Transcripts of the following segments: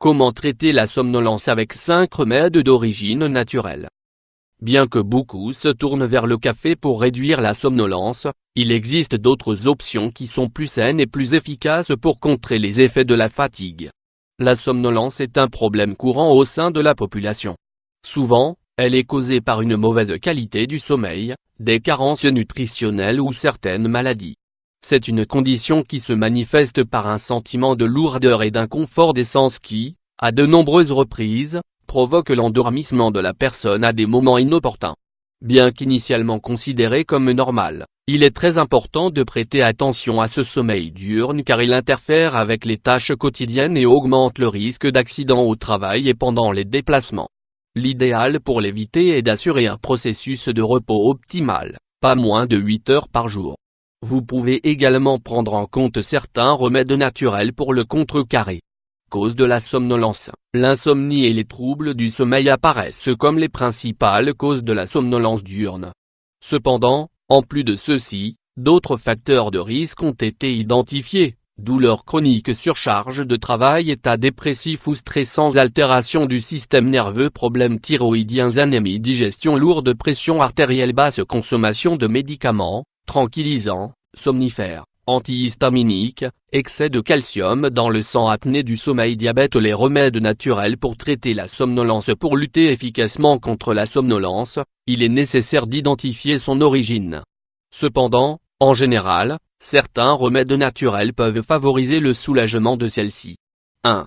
Comment traiter la somnolence avec 5 remèdes d'origine naturelle? Bien que beaucoup se tournent vers le café pour réduire la somnolence, il existe d'autres options qui sont plus saines et plus efficaces pour contrer les effets de la fatigue. La somnolence est un problème courant au sein de la population. Souvent, elle est causée par une mauvaise qualité du sommeil, des carences nutritionnelles ou certaines maladies. C'est une condition qui se manifeste par un sentiment de lourdeur et d'inconfort des sens qui, à de nombreuses reprises, provoque l'endormissement de la personne à des moments inopportuns. Bien qu'initialement considéré comme normal, il est très important de prêter attention à ce sommeil diurne car il interfère avec les tâches quotidiennes et augmente le risque d'accident au travail et pendant les déplacements. L'idéal pour l'éviter est d'assurer un processus de repos optimal, pas moins de 8 heures par jour. Vous pouvez également prendre en compte certains remèdes naturels pour le contrecarrer. Cause de la somnolence. L'insomnie et les troubles du sommeil apparaissent comme les principales causes de la somnolence diurne. Cependant, en plus de ceux-ci, d'autres facteurs de risque ont été identifiés: douleurs chroniques, surcharge de travail, état dépressif ou stressant, altération du système nerveux, problèmes thyroïdiens, anémie, digestion lourde, pression artérielle basse, consommation de médicaments, tranquillisants, somnifères, antihistaminiques, excès de calcium dans le sang, apnée du sommeil, diabète. Les remèdes naturels pour traiter la somnolence. Pour lutter efficacement contre la somnolence, il est nécessaire d'identifier son origine. Cependant, en général, certains remèdes naturels peuvent favoriser le soulagement de celle-ci. 1.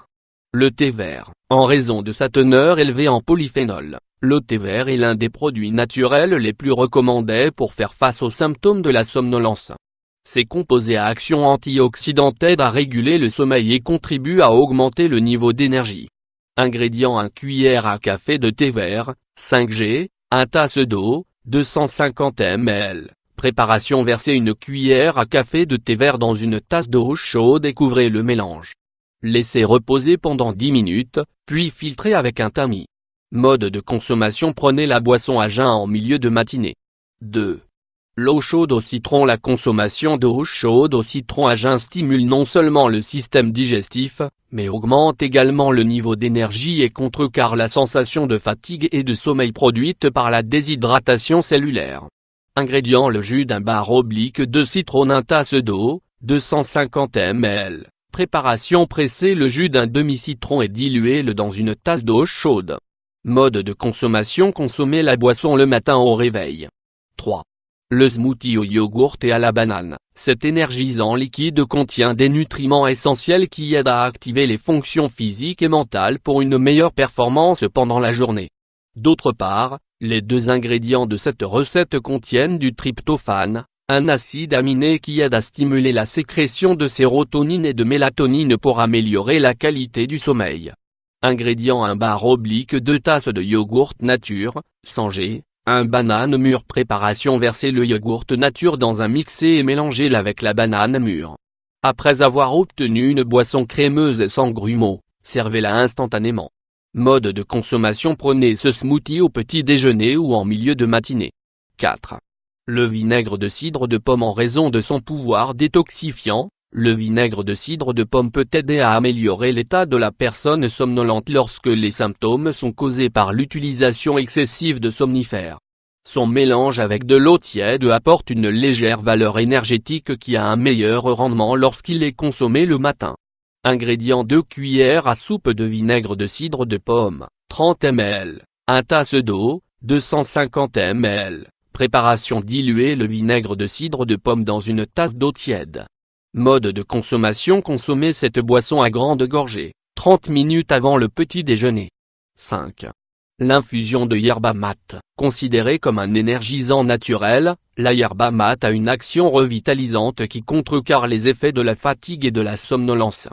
Le thé vert. En raison de sa teneur élevée en polyphénol, le thé vert est l'un des produits naturels les plus recommandés pour faire face aux symptômes de la somnolence. Ces composés à action antioxydante aident à réguler le sommeil et contribuent à augmenter le niveau d'énergie. Ingrédients: 1 cuillère à café de thé vert, 5g, 1 tasse d'eau, 250 ml. Préparation: versez 1 cuillère à café de thé vert dans une tasse d'eau chaude et couvrez le mélange. Laissez reposer pendant 10 minutes, puis filtrez avec un tamis. Mode de consommation: prenez la boisson à jeun en milieu de matinée. 2. L'eau chaude au citron. La consommation d'eau chaude au citron à jeun stimule non seulement le système digestif, mais augmente également le niveau d'énergie et contrecarre la sensation de fatigue et de sommeil produite par la déshydratation cellulaire. Ingrédients: le jus d'un bar oblique de citron, 1 tasse d'eau, 250 ml. Préparation: pressez le jus d'un demi-citron et diluez-le dans une tasse d'eau chaude. Mode de consommation: consommez la boisson le matin au réveil. 3. Le smoothie au yogourt et à la banane. Cet énergisant liquide contient des nutriments essentiels qui aident à activer les fonctions physiques et mentales pour une meilleure performance pendant la journée. D'autre part, les 2 ingrédients de cette recette contiennent du tryptophane, un acide aminé qui aide à stimuler la sécrétion de sérotonine et de mélatonine pour améliorer la qualité du sommeil. Ingrédients: 1 bar oblique 2 tasses de yogourt nature, 100g, 1 banane mûre. Préparation: versez le yogourt nature dans un mixé et mélangez-le avec la banane mûre. Après avoir obtenu une boisson crémeuse et sans grumeaux, servez-la instantanément. Mode de consommation: prenez ce smoothie au petit déjeuner ou en milieu de matinée. 4. Le vinaigre de cidre de pomme. En raison de son pouvoir détoxifiant, le vinaigre de cidre de pomme peut aider à améliorer l'état de la personne somnolente lorsque les symptômes sont causés par l'utilisation excessive de somnifères. Son mélange avec de l'eau tiède apporte une légère valeur énergétique qui a un meilleur rendement lorsqu'il est consommé le matin. Ingrédients: 2 cuillères à soupe de vinaigre de cidre de pomme, 30 ml, 1 tasse d'eau, 250 ml. Préparation: diluez le vinaigre de cidre de pomme dans une tasse d'eau tiède. Mode de consommation: consommez cette boisson à grande gorgée, 30 minutes avant le petit déjeuner. 5. L'infusion de yerba mate. Considérée comme un énergisant naturel, la yerba mate a une action revitalisante qui contrecarre les effets de la fatigue et de la somnolence.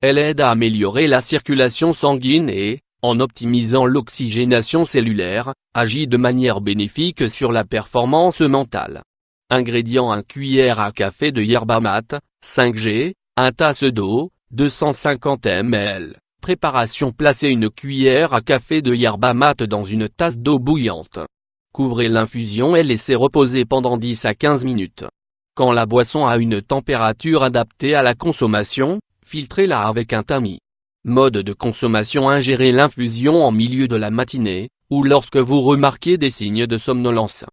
Elle aide à améliorer la circulation sanguine et, en optimisant l'oxygénation cellulaire, agit de manière bénéfique sur la performance mentale. Ingrédients: 1 cuillère à café de yerba mate, 5g, 1 tasse d'eau, 250 ml. Préparation: placez 1 cuillère à café de yerba mate dans une tasse d'eau bouillante. Couvrez l'infusion et laissez reposer pendant 10 à 15 minutes. Quand la boisson a une température adaptée à la consommation, filtrez-la avec un tamis. Mode de consommation: ingérer l'infusion en milieu de la matinée, ou lorsque vous remarquez des signes de somnolence.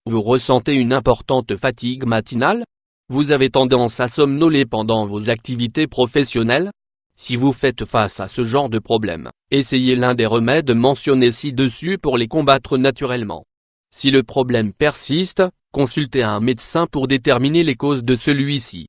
Vous ressentez une importante fatigue matinale? Vous avez tendance à somnoler pendant vos activités professionnelles? Si vous faites face à ce genre de problème, essayez l'un des remèdes mentionnés ci-dessus pour les combattre naturellement. Si le problème persiste, consultez un médecin pour déterminer les causes de celui-ci.